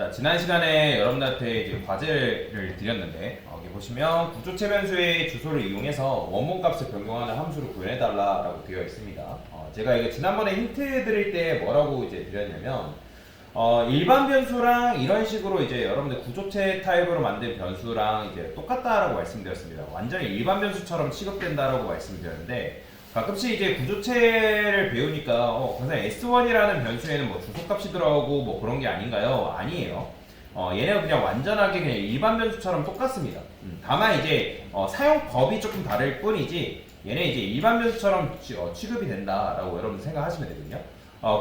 자, 지난 시간에 여러분들한테 이제 과제를 드렸는데, 여기 보시면 구조체 변수의 주소를 이용해서 원본 값을 변경하는 함수를 구현해달라라고 되어 있습니다. 제가 이거 지난번에 힌트 드릴 때 뭐라고 이제 드렸냐면, 일반 변수랑 이런 식으로 이제 여러분들 구조체 타입으로 만든 변수랑 이제 똑같다라고 말씀드렸습니다. 완전히 일반 변수처럼 취급된다라고 말씀드렸는데, 가끔씩 이제 구조체를 배우니까 그냥 S1이라는 변수에는 뭐 주소값이 들어가고 뭐 그런 게 아닌가요? 아니에요. 얘네가 그냥 완전하게 그냥 일반 변수처럼 똑같습니다. 다만 이제 사용법이 조금 다를 뿐이지 얘네 이제 일반 변수처럼 취급이 된다라고 여러분 생각하시면 되거든요.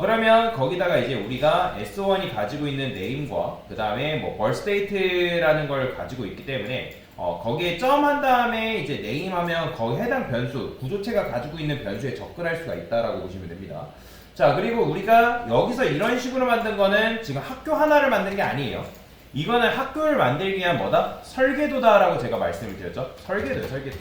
그러면 거기다가 이제 우리가 S1이 가지고 있는 네임과 그 다음에 뭐 벌스테이트라는 걸 가지고 있기 때문에 거기에 점 한 다음에 이제 네임하면 거기 해당 변수, 구조체가 가지고 있는 변수에 접근할 수가 있다라고 보시면 됩니다. 자, 그리고 우리가 여기서 이런 식으로 만든 거는 지금 학교 하나를 만든 게 아니에요. 이거는 학교를 만들기 위한 뭐다? 설계도다라고 제가 말씀을 드렸죠. 설계도요, 설계도.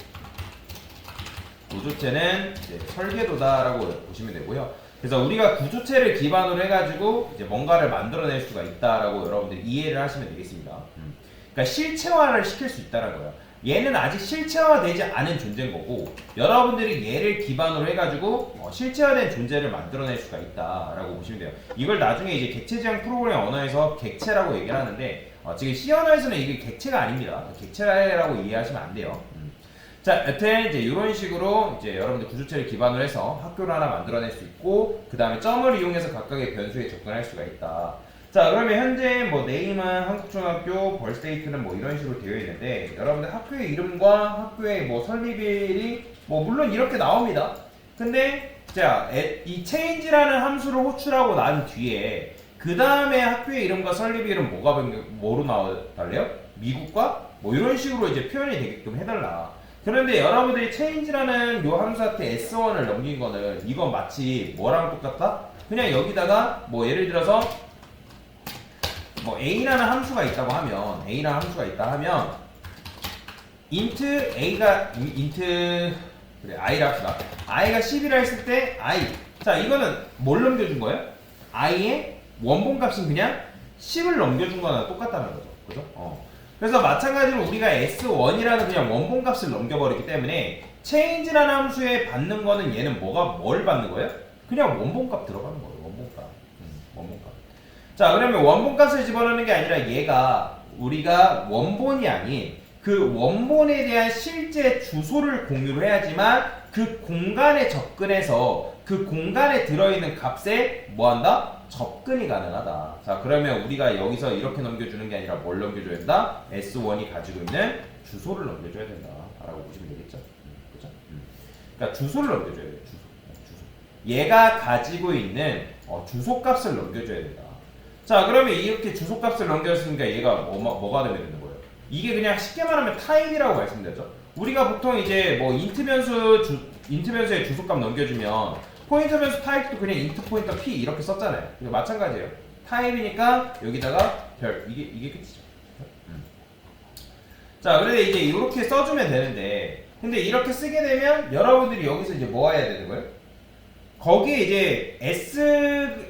구조체는 이제 설계도다라고 보시면 되고요. 그래서 우리가 구조체를 기반으로 해가지고 이제 뭔가를 만들어낼 수가 있다라고 여러분들이 이해를 하시면 되겠습니다. 그러니까 실체화를 시킬 수 있다는 거예요. 얘는 아직 실체화되지 않은 존재인 거고 여러분들이 얘를 기반으로 해가지고 실체화된 존재를 만들어낼 수가 있다라고 보시면 돼요. 이걸 나중에 이제 객체지향 프로그램 언어에서 객체라고 얘기를 하는데 지금 C 언어에서는 이게 객체가 아닙니다. 객체라고 이해하시면 안 돼요. 자, 여튼 이제 이런 식으로 이제 여러분들 구조체를 기반으로 해서 학교를 하나 만들어낼 수 있고 그 다음에 점을 이용해서 각각의 변수에 접근할 수가 있다. 자, 그러면 현재 뭐 네임은 한국중학교, 벌스테이트는 뭐 이런 식으로 되어 있는데 여러분들 학교의 이름과 학교의 뭐 설립일이 뭐 물론 이렇게 나옵니다. 근데 자, 이 change라는 함수를 호출하고 난 뒤에 그 다음에 학교의 이름과 설립일은 뭐로 나와달래요? 미국과 뭐 이런 식으로 이제 표현이 되게끔 해달라. 그런데 여러분들이 change라는 요 함수한테 S1을 넘긴 거는 이건 마치 뭐랑 똑같다? 그냥 여기다가 뭐 예를 들어서 뭐 a라는 함수가 있다고 하면 a라는 함수가 있다 하면 int a가 그래 i를 합시다. i가 10이라 했을 때 i 자 이거는 뭘 넘겨준 거예요? i의 원본값은 그냥 10을 넘겨준 거나 똑같다는 거죠. 그죠? 그래서 마찬가지로 우리가 s1이라는 그냥 원본값을 넘겨버리기 때문에 change라는 함수에 받는 거는 얘는 뭘 받는 거예요? 그냥 원본값 들어가는 거예요. 원본값. 원본값. 자, 그러면 원본값을 집어넣는 게 아니라 얘가 우리가 원본이 아닌 그 원본에 대한 실제 주소를 공유를 해야지만 그 공간에 접근해서 그 공간에 들어있는 값에 뭐한다? 접근이 가능하다. 자, 그러면 우리가 여기서 이렇게 넘겨주는 게 아니라 뭘 넘겨줘야 된다? S1이 가지고 있는 주소를 넘겨줘야 된다. 라고 보시면 되겠죠? 그죠? 그러니까 주소를 넘겨줘야 돼요. 주소. 얘가 가지고 있는 주소값을 넘겨줘야 된다. 자, 그러면 이렇게 주소값을 넘겨줬으니까 얘가 뭐가 되면 되는 거예요? 이게 그냥 쉽게 말하면 타입이라고 말씀드렸죠. 우리가 보통 이제 뭐 인트 변수의 주소값 넘겨주면 포인터 변수 타입도 그냥 인트 포인터 p 이렇게 썼잖아요. 이거 마찬가지예요. 타입이니까 여기다가 별 이게 끝이죠. 자, 그런데 이제 이렇게 써주면 되는데 근데 이렇게 쓰게 되면 여러분들이 여기서 이제 뭐 해야 되는 거예요? 거기에 이제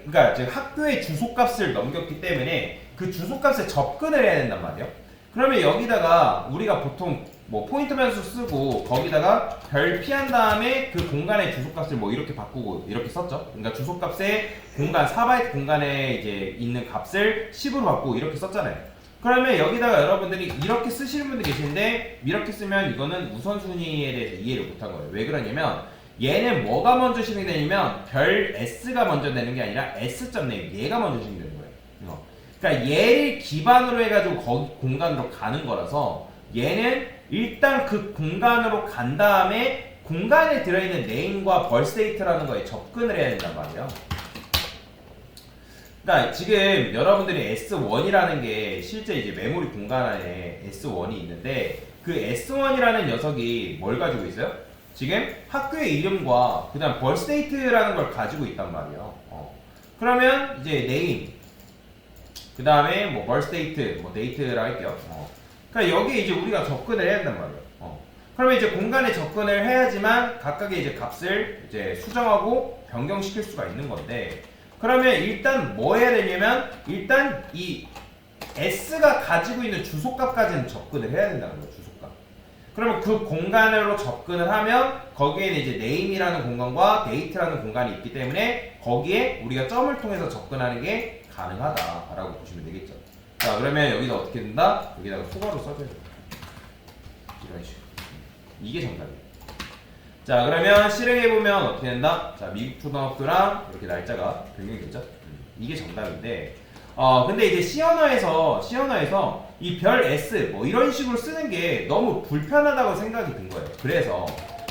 그러니까 즉 학교의 주소값을 넘겼기 때문에 그 주소값에 접근을 해야 된단 말이에요. 그러면 여기다가 우리가 보통 뭐 포인트 변수 쓰고 거기다가 별 피한 다음에 그 공간의 주소값을 뭐 이렇게 바꾸고 이렇게 썼죠. 그러니까 주소값의 공간 4바이트 공간에 이제 있는 값을 10으로 바꾸고 이렇게 썼잖아요. 그러면 여기다가 여러분들이 이렇게 쓰시는 분들 계신데 이렇게 쓰면 이거는 우선순위에 대해서 이해를 못한 거예요. 왜 그러냐면 얘는 뭐가 먼저 실행이 되냐면 별 S가 먼저 되는 게 아니라 S.name 얘가 먼저 실행이 되는 거예요. 그러니까 얘를 기반으로 해가지고 거기 공간으로 가는 거라서 얘는 일단 그 공간으로 간 다음에 공간에 들어있는 name과 birthdate라는 거에 접근을 해야 된단 말이에요. 그러니까 지금 여러분들이 S1이라는 게 실제 이제 메모리 공간 안에 S1이 있는데 그 S1이라는 녀석이 뭘 가지고 있어요? 지금 학교의 이름과 그 다음 birthdate라는 걸 가지고 있단 말이에요. 그러면 이제 name 그 다음에 뭐 birthdate, 뭐 date라고 할게요. 그러니까 여기에 이제 우리가 접근을 해야 된단 말이에요. 그러면 이제 공간에 접근을 해야지만 각각의 이제 값을 이제 수정하고 변경시킬 수가 있는 건데 그러면 일단 뭐 해야 되냐면 일단 이 S가 가지고 있는 주소값까지는 접근을 해야 된다는 거예요. 주소값. 그러면 그 공간으로 접근을 하면 거기에는 이제 name이라는 공간과 date라는 공간이 있기 때문에 거기에 우리가 점을 통해서 접근하는 게 가능하다라고 보시면 되겠죠. 자, 그러면 여기다 어떻게 된다? 여기다가 소괄호 써줘야 돼요. 이런 식으로. 이게 정답이에요. 자, 그러면 실행해보면 어떻게 된다? 자, 미국 초등학교랑 이렇게 날짜가 변경이 되죠? 이게 정답인데, 근데 이제 C 언어에서 이 별 S 뭐 이런 식으로 쓰는 게 너무 불편하다고 생각이 든 거예요. 그래서,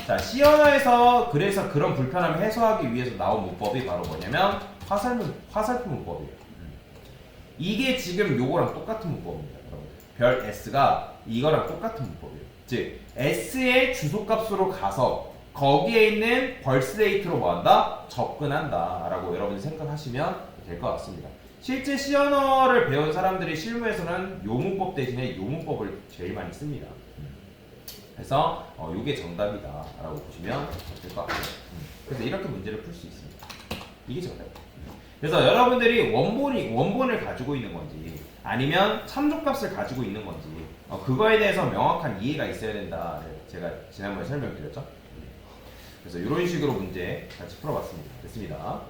자, C 언어에서 그래서 그런 불편함을 해소하기 위해서 나온 문법이 바로 뭐냐면 화살표 문법이에요. 이게 지금 요거랑 똑같은 문법입니다, 여러분. 별 S가 이거랑 똑같은 문법이에요. 즉, S의 주소값으로 가서 거기에 있는 벌스데이트로 뭐한다? 접근한다 라고 여러분이 생각하시면 될 것 같습니다. 실제 C 언어를 배운 사람들이 실무에서는 요 문법 대신에 요 문법을 제일 많이 씁니다. 그래서 요게 정답이다 라고 보시면 될 것 같아요. 그래서 이렇게 문제를 풀 수 있습니다. 이게 정답이에요. 그래서 여러분들이 원본을 가지고 있는 건지 아니면 참조값을 가지고 있는 건지 그거에 대해서 명확한 이해가 있어야 된다. 제가 지난번에 설명드렸죠. 그래서 이런 식으로 문제 같이 풀어봤습니다. 됐습니다.